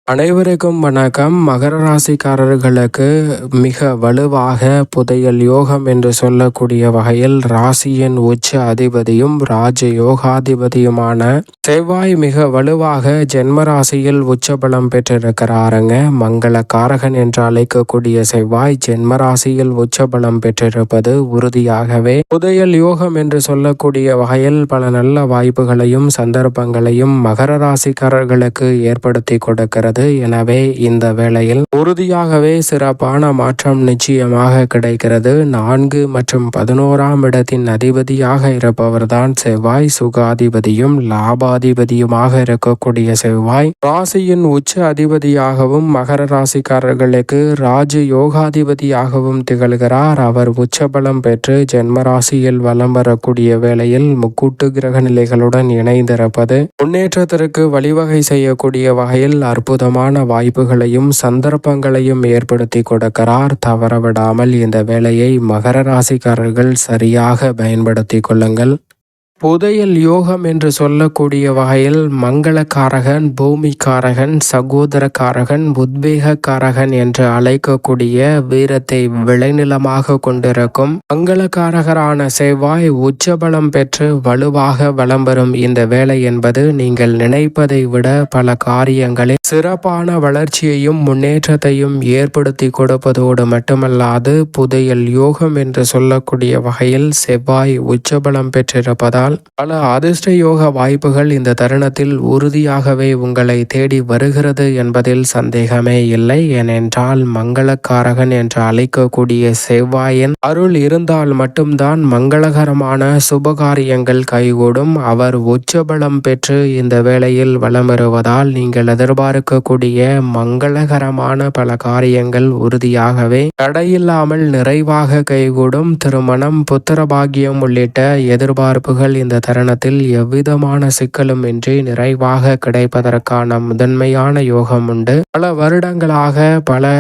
அனைவருக்கும் வணக்கம். மகர ராசிக்காரர்களுக்கு மிக வலுவாக புதையல் யோகம் என்று சொல்லக்கூடிய வகையில் ராசியின் உச்ச அதிபதியும் ராஜ யோகாதிபதியுமான செவ்வாய் மிக வலுவாக ஜென்ம ராசியில் உச்சபலம் பெற்றிருக்கிறாருங்க. மங்கள காரகன் என்று அழைக்கக்கூடிய செவ்வாய் ஜென்ம ராசியில் உச்சபலம் பெற்றிருப்பது உறுதியாகவே புதையல் யோகம் என்று சொல்லக்கூடிய வகையில் பல நல்ல வாய்ப்புகளையும் சந்தர்ப்பங்களையும் மகர ராசிக்காரர்களுக்கு ஏற்படுத்தி கொடுக்கிறது. எனவே இந்த வேளையில் உறுதியாகவே சிறப்பான மாற்றம் நிச்சயமாக கிடைக்கிறது. 4 மற்றும் 11ஆம் இடத்தின் அதிபதியாக இருப்பவர்தான் செவ்வாய். சுகாதிபதியும் லாபாதிபதியுமாக இருக்கக்கூடிய செவ்வாய் ராசியின் உச்ச அதிபதியாகவும் மகர ராசிக்காரர்களுக்கு ராஜ யோகாதிபதியாகவும் திகழ்கிறார். அவர் உச்சபலம் பெற்று ஜென்ம ராசியில் வலம் வரக்கூடிய வேளையில் முக்கூட்டு கிரக நிலைகளுடன் இணைந்திருப்பது முன்னேற்றத்திற்கு வழிவகை செய்யக்கூடிய வகையில் அற்புதமான வாய்ப்புகளையும் சந்தர்ப்பங்களையும் ஏற்படுத்தி கொடுக்கிறார். தவறவிடாமல் இந்த வேலையை மகர ராசிக்காரர்கள் சரியாக பயன்படுத்தி கொள்ளுங்கள். புதையல் யோகம் என்று சொல்லக்கூடிய வகையில் மங்களக்காரகன், பூமிக்காரகன், சகோதரக்காரகன், உத்வேகக்காரகன் என்று அழைக்கக்கூடிய வீரத்தை விளைநிலமாக கொண்டிருக்கும் மங்களக்காரகரான செவ்வாய் உச்சபலம் பெற்று வலுவாக வலம் வரும் இந்த வேலை என்பது நீங்கள் நினைப்பதை விட பல காரியங்களில் சிறப்பான வளர்ச்சியையும் முன்னேற்றத்தையும் ஏற்படுத்தி கொடுப்பதோடு மட்டுமல்லாது புதையல் யோகம் என்று சொல்லக்கூடிய வகையில் செவ்வாய் உச்சபலம் பெற்றிருப்பதால் பல அதிர்ஷ்ட யோக வாய்ப்புகள் இந்த தருணத்தில் உறுதியாகவே உங்களை தேடி வருகிறது என்பதில் சந்தேகமே இல்லை. ஏனென்றால் மங்களக்காரகன் என்று அழைக்கக்கூடிய செவ்வாயின் அருள் இருந்தால் மட்டும்தான் மங்களகரமான சுபகாரியங்கள் கைகூடும். அவர் உச்சபலம் பெற்று இந்த வேளையில் வலம் வருவதால் நீங்கள் எதிர்பார்க்கக்கூடிய மங்களகரமான பல காரியங்கள் உறுதியாகவே தடையில்லாமல் நிறைவாக கைகூடும். திருமணம், புத்திரபாகியம் உள்ளிட்ட எதிர்பார்ப்புகள் இந்த தருணத்தில் எவ்விதமான சிக்கலும் இன்றி நிறைவாக கிடைப்பதற்கான முதன்மையான யோகம் உண்டு. பல வருடங்களாக, பல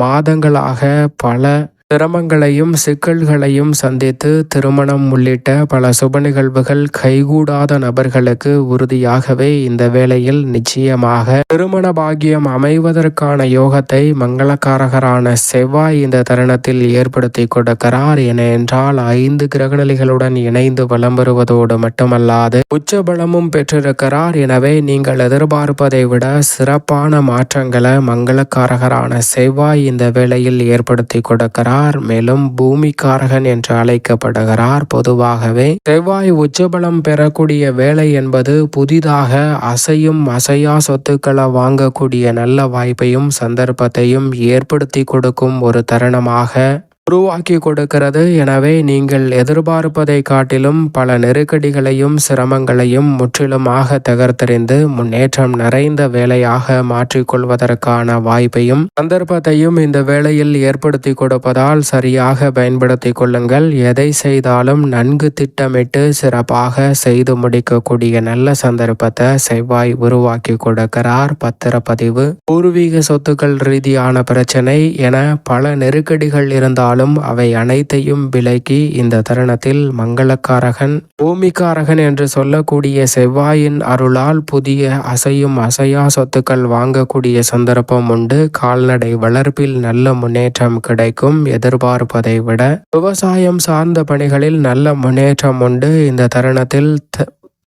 மாதங்களாக, பல சிரமங்களையும் சிக்கல்களையும் சந்தித்து திருமணம் உள்ளிட்ட பல சுப நிகழ்வுகள் கைகூடாத நபர்களுக்கு உறுதியாகவே இந்த வேளையில் நிச்சயமாக திருமண பாக்கியம் அமைவதற்கான யோகத்தை மங்களக்காரகரான செவ்வாய் இந்த தருணத்தில் ஏற்படுத்தி கொடுக்கிறார். ஏனென்றால் 5 கிரகநிலைகளுடன் இணைந்து வலம் வருவதோடு மட்டுமல்லாது உச்சபலமும் பெற்றிருக்கிறார். எனவே நீங்கள் எதிர்பார்ப்பதை விட சிறப்பான மாற்றங்களை மங்களக்காரகரான செவ்வாய் இந்த வேளையில் ஏற்படுத்தி கொடுக்கிறார். மேலும் பூமிக்காரகன் என்று அழைக்கப்படுகிறார். பொதுவாகவே செவ்வாய் உச்சபலம் பெறக்கூடிய வேலை என்பது புதிதாக அசையும் அசையா சொத்துக்களை வாங்கக்கூடிய நல்ல வாய்ப்பையும் சந்தர்ப்பத்தையும் ஏற்படுத்தி கொடுக்கும் ஒரு தருணமாக உருவாக்கி கொடுக்கிறது. எனவே நீங்கள் எதிர்பார்ப்பதை காட்டிலும் பல நெருக்கடிகளையும் சிரமங்களையும் முற்றிலுமாக தகர்த்தெறிந்து முன்னேற்றம் நிறைந்த வேலையாக மாற்றிக்கொள்வதற்கான வாய்ப்பையும் சந்தர்ப்பத்தையும் இந்த வேளையில் ஏற்படுத்தி கொடுப்பதால் சரியாக பயன்படுத்தி கொள்ளுங்கள். எதை செய்தாலும் நன்கு திட்டமிட்டு சிறப்பாக செய்து முடிக்கக்கூடிய நல்ல சந்தர்ப்பத்தை செவ்வாய் உருவாக்கி கொடுக்கிறார். பத்திரப்பதிவு, பூர்வீக சொத்துக்கள் ரீதியான பிரச்சனை என பல நெருக்கடிகள் இருந்தால் அவை அனைத்தையும் விலக்கி இந்த தருணத்தில் மங்களக்காரகன், பூமிக்காரகன் என்று சொல்லக்கூடிய செவ்வாயின் அருளால் புதிய அசையும் அசையா சொத்துக்கள் வாங்கக்கூடிய சந்தர்ப்பம் உண்டு. கால்நடை வளர்ப்பில் நல்ல முன்னேற்றம் கிடைக்கும். எதிர்பார்ப்பதை விட விவசாயம் சார்ந்த பணிகளில் நல்ல முன்னேற்றம் உண்டு. இந்த தருணத்தில்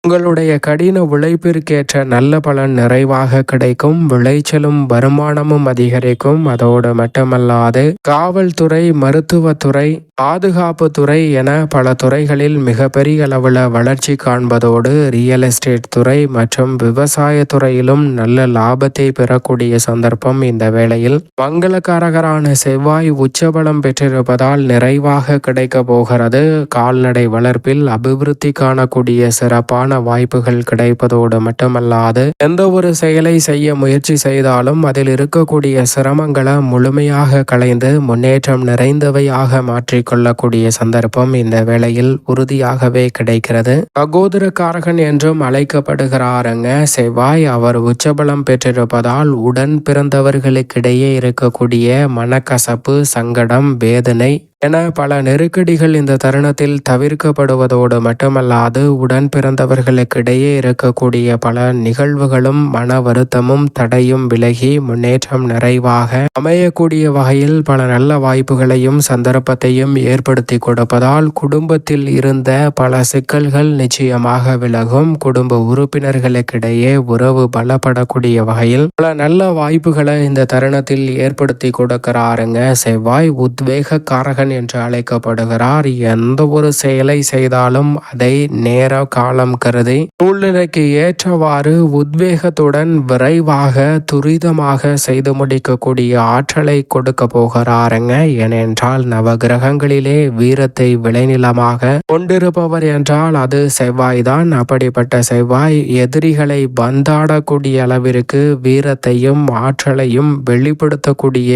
உங்களுடைய கடின உழைப்பிற்கேற்ற நல்ல பலன் நிறைவாக கிடைக்கும். விளைச்சலும் வருமானமும் அதிகரிக்கும். அதோடு மட்டுமல்லாது காவல்துறை, மருத்துவத்துறை, பாதுகாப்பு துறை என பல துறைகளில் மிகப்பெரிய அளவில் வளர்ச்சி காண்பதோடு ரியல் எஸ்டேட் துறை மற்றும் விவசாய துறையிலும் நல்ல லாபத்தை பெறக்கூடிய சந்தர்ப்பம் இந்த வேளையில் மங்களக்காரகரான செவ்வாய் உச்சபலம் பெற்றிருப்பதால் நிறைவாக கிடைக்க போகிறது. கால்நடை வளர்ப்பில் அபிவிருத்தி காணக்கூடிய சிறப்பான வாய்ப்புகள் கிடைப்பதோடு மட்டுமல்லாது எந்த ஒரு செயலை செய்ய முயற்சி செய்தாலும் அதில் இருக்கக்கூடிய சிரமங்களை முழுமையாக களைந்து முன்னேற்றம் நிறைந்தவையாக மாற்றிக்கொள்ளக்கூடிய சந்தர்ப்பம் இந்த வேளையில் உறுதியாகவே கிடைக்கிறது. சகோதரக்காரகன் என்றும் அழைக்கப்படுகிறாருங்க செவ்வாய். அவர் உச்சபலம் பெற்றிருப்பதால் உடன் பிறந்தவர்களுக்கிடையே இருக்கக்கூடிய மனக்கசப்பு, சங்கடம், வேதனை என பல நெருக்கடிகள் இந்த தருணத்தில் தவிர்க்கப்படுவதோடு மட்டுமல்லாது உடன் பிறந்தவர்களுக்கிடையே இருக்கக்கூடிய பல நிகழ்வுகளும் மன வருத்தமும் தடையும் விலகி முன்னேற்றம் நிறைவாக அமையக்கூடிய வகையில் பல நல்ல வாய்ப்புகளையும் சந்தர்ப்பத்தையும் ஏற்படுத்தி கொடுப்பதால் குடும்பத்தில் இருந்த பல சிக்கல்கள் நிச்சயமாக விலகும். குடும்ப உறுப்பினர்களுக்கிடையே உறவு பலப்படக்கூடிய வகையில் பல நல்ல வாய்ப்புகளை இந்த தருணத்தில் ஏற்படுத்தி கொடுக்கிறாருங்க. செவ்வாய் உத்வேக காரகன் என்று அழைக்கப்படுகிறார். எந்த ஒரு செயலை செய்தாலும் அதை நேர காலம் கருதி சூழ்நிலைக்கு ஏற்றவாறு உத்வேகத்துடன் விரைவாக துரிதமாக செய்து முடிக்கக்கூடிய ஆற்றலை கொடுக்க போகிறாருங்க. ஏனென்றால் நவகிரகங்களிலே வீரத்தை விளைநிலமாக கொண்டிருப்பவர் என்றால் அது செவ்வாய் தான். அப்படிப்பட்ட செவ்வாய் எதிரிகளை பந்தாடக்கூடிய அளவிற்கு வீரத்தையும் ஆற்றலையும் வெளிப்படுத்தக்கூடிய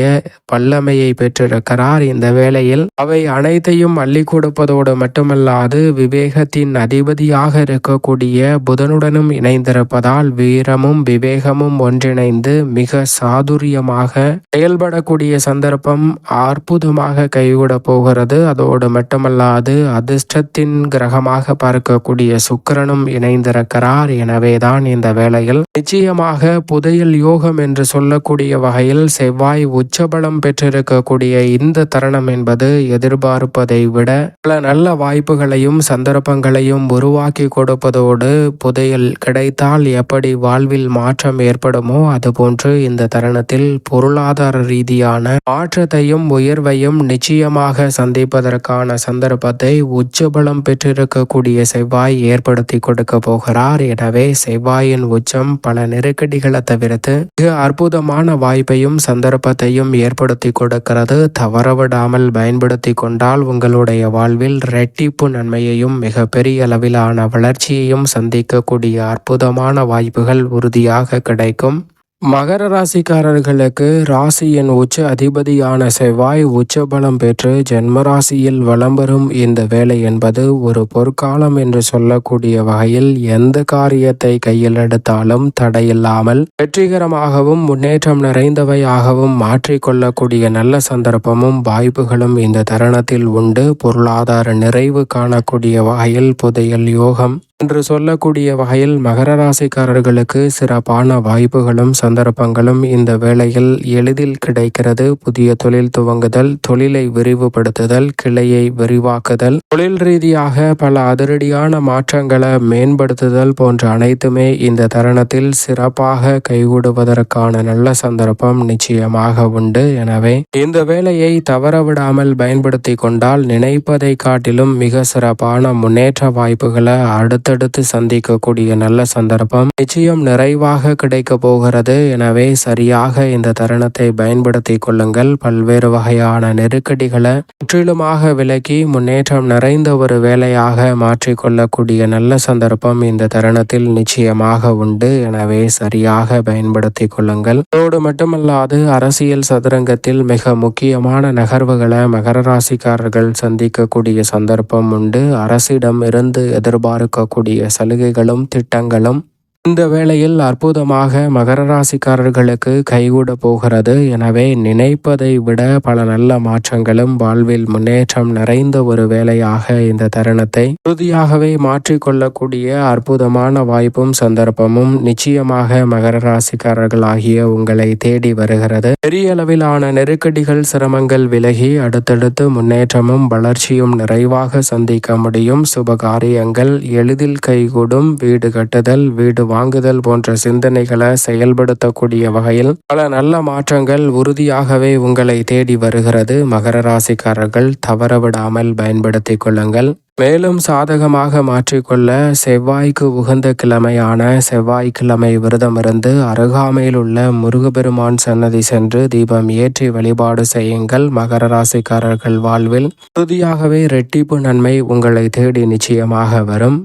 வல்லமையை பெற்றிருக்கிறார். இந்த வேளையில் அவை அனைத்தையும் அள்ளி கொடுப்பதோடு மட்டுமல்லாது விவேகத்தின் அதிபதியாக இருக்கக்கூடிய புதனுடனும் இணைந்திருப்பதால் வீரமும் விவேகமும் ஒன்றிணைந்து மிக சாதுரியமாக செயல்படக்கூடிய சந்தர்ப்பம் அற்புதமாக கைகூட போகிறது. அதோடு மட்டுமல்லாது அதிர்ஷ்டத்தின் கிரகமாக பார்க்கக்கூடிய சுக்கிரனும் இணைந்திருக்கிறார். எனவேதான் இந்த வேளையில் நிச்சயமாக புதையல் யோகம் என்று சொல்லக்கூடிய வகையில் செவ்வாய் உச்சபலம் பெற்றிருக்கக்கூடிய இந்த தருணம் என்பது எதிர்பார்ப்பதை விட பல நல்ல வாய்ப்புகளையும் சந்தர்ப்பங்களையும் உருவாக்கி கொடுப்பதோடு புதையல் கிடைத்தால் எப்படி வாழ்வில் மாற்றம் ஏற்படுமோ அதுபோன்று இந்த தருணத்தில் பொருளாதார ரீதியான மாற்றத்தையும் உயர்வையும் நிச்சயமாக சந்திப்பதற்கான சந்தர்ப்பத்தை உச்சபலம் பெற்றிருக்கக்கூடிய செவ்வாய் ஏற்படுத்தி கொடுக்க போகிறார். எனவே செவ்வாயின் உச்சம் பல நெருக்கடிகளை தவிர்த்து மிக அற்புதமான வாய்ப்பையும் சந்தர்ப்பத்தையும் ஏற்படுத்தி கொடுக்கிறது. தவறவிடாமல் பயன்படுத்தி கொண்டால் உங்களுடைய வாழ்வில் இரட்டிப்பு நன்மையையும் மிக பெரிய அளவிலான வளர்ச்சியையும் சந்திக்கக்கூடிய அற்புதமான வாய்ப்புகள் உறுதியாக கிடைக்கும். மகர ராசிக்காரர்களுக்கு ராசியின் உச்ச அதிபதியான செவ்வாய் உச்சபலம் பெற்று ஜென்மராசியில் வலம் வரும் இந்த வேலை என்பது ஒரு பொற்காலம் என்று சொல்லக்கூடிய வகையில் எந்த காரியத்தை கையில் எடுத்தாலும் தடையில்லாமல் வெற்றிகரமாகவும் முன்னேற்றம் நிறைந்தவையாகவும் மாற்றிக்கொள்ளக்கூடிய நல்ல சந்தர்ப்பமும் வாய்ப்புகளும் இந்த தருணத்தில் உண்டு. பொருளாதார நிறைவு காணக்கூடிய வகையில் புதையல் யோகம் என்று சொல்லக்கூடிய வகையில் மகர ராசிக்காரர்களுக்கு சிறப்பான வாய்ப்புகளும் சந்தர்ப்பங்களும் இந்த வேளையில் எளிதில் கிடைக்கிறது. புதிய தொழில் துவங்குதல், தொழிலை விரிவுபடுத்துதல், கிளையை விரிவாக்குதல், தொழில் ரீதியாக பல அதிரடியான மாற்றங்களை மேம்படுத்துதல் போன்ற அனைத்துமே இந்த தருணத்தில் சிறப்பாக கைகூடுவதற்கான நல்ல சந்தர்ப்பம் நிச்சயமாக உண்டு. எனவே இந்த வேலையை தவறவிடாமல் பயன்படுத்தி கொண்டால் நினைப்பதை காட்டிலும் மிக சிறப்பான முன்னேற்ற வாய்ப்புகளை அடுத்தடுத்து சந்திக்கக்கூடிய நல்ல சந்தர்ப்பம் நிச்சயம் நிறைவாக கிடைக்க போகிறது. எனவே சரியாக இந்த தருணத்தை பயன்படுத்தி கொள்ளுங்கள். பல்வேறு வகையான நெருக்கடிகளை முற்றிலுமாக விலக்கி முன்னேற்றம் நிறைந்த ஒரு வேலையாக மாற்றிக்கொள்ளக்கூடிய நல்ல சந்தர்ப்பம் இந்த தருணத்தில் நிச்சயமாக உண்டு. எனவே சரியாக பயன்படுத்தி கொள்ளுங்கள். அதோடு மட்டுமல்லாது அரசியல் சதுரங்கத்தில் மிக முக்கியமான நகர்வுகளை மகர ராசிக்காரர்கள் சந்திக்கக்கூடிய சந்தர்ப்பம் உண்டு. அரசிடம் இருந்து எதிர்பார்க்கக்கூடிய சலுகைகளும் திட்டங்களும் இந்த வேளையில் அற்புதமாக மகர ராசிக்காரர்களுக்கு கைகூட போகிறது. எனவே நினைப்பதை விட பல நல்ல மாற்றங்களும் வாழ்வில் முன்னேற்றம் நிறைந்த ஒரு வேலையாக இந்த தருணத்தை உறுதியாகவே மாற்றிக்கொள்ளக்கூடிய அற்புதமான வாய்ப்பும் சந்தர்ப்பமும் நிச்சயமாக மகர ராசிக்காரர்கள் ஆகிய உங்களை தேடி வருகிறது. பெரிய அளவிலான நெருக்கடிகள் சிரமங்கள் விலகி அடுத்தடுத்து முன்னேற்றமும் வளர்ச்சியும் நிறைவாக சந்திக்க முடியும். சுபகாரியங்கள் எளிதில் கைகூடும். வீடு கட்டுதல், வீடு வாங்குதல் போன்ற சிந்தனைகளை செயல்படுத்தக்கூடிய வகையில் பல நல்ல மாற்றங்கள் உறுதியாகவே உங்களை தேடி வருகிறது. மகர ராசிக்காரர்கள் தவறவிடாமல் பயன்படுத்தி கொள்ளுங்கள். மேலும் சாதகமாக மாற்றிக்கொள்ள செவ்வாய்க்கு உகந்த கிழமையான செவ்வாய்க்கிழமை விரதமிருந்து அருகாமையில் உள்ள முருகப்பெருமான் சன்னதி சென்று தீபம் ஏற்றி வழிபாடு செய்யுங்கள். மகர ராசிக்காரர்கள் வாழ்வில் உறுதியாகவே இரட்டிப்பு நன்மை உங்களை தேடி நிச்சயமாக வரும்.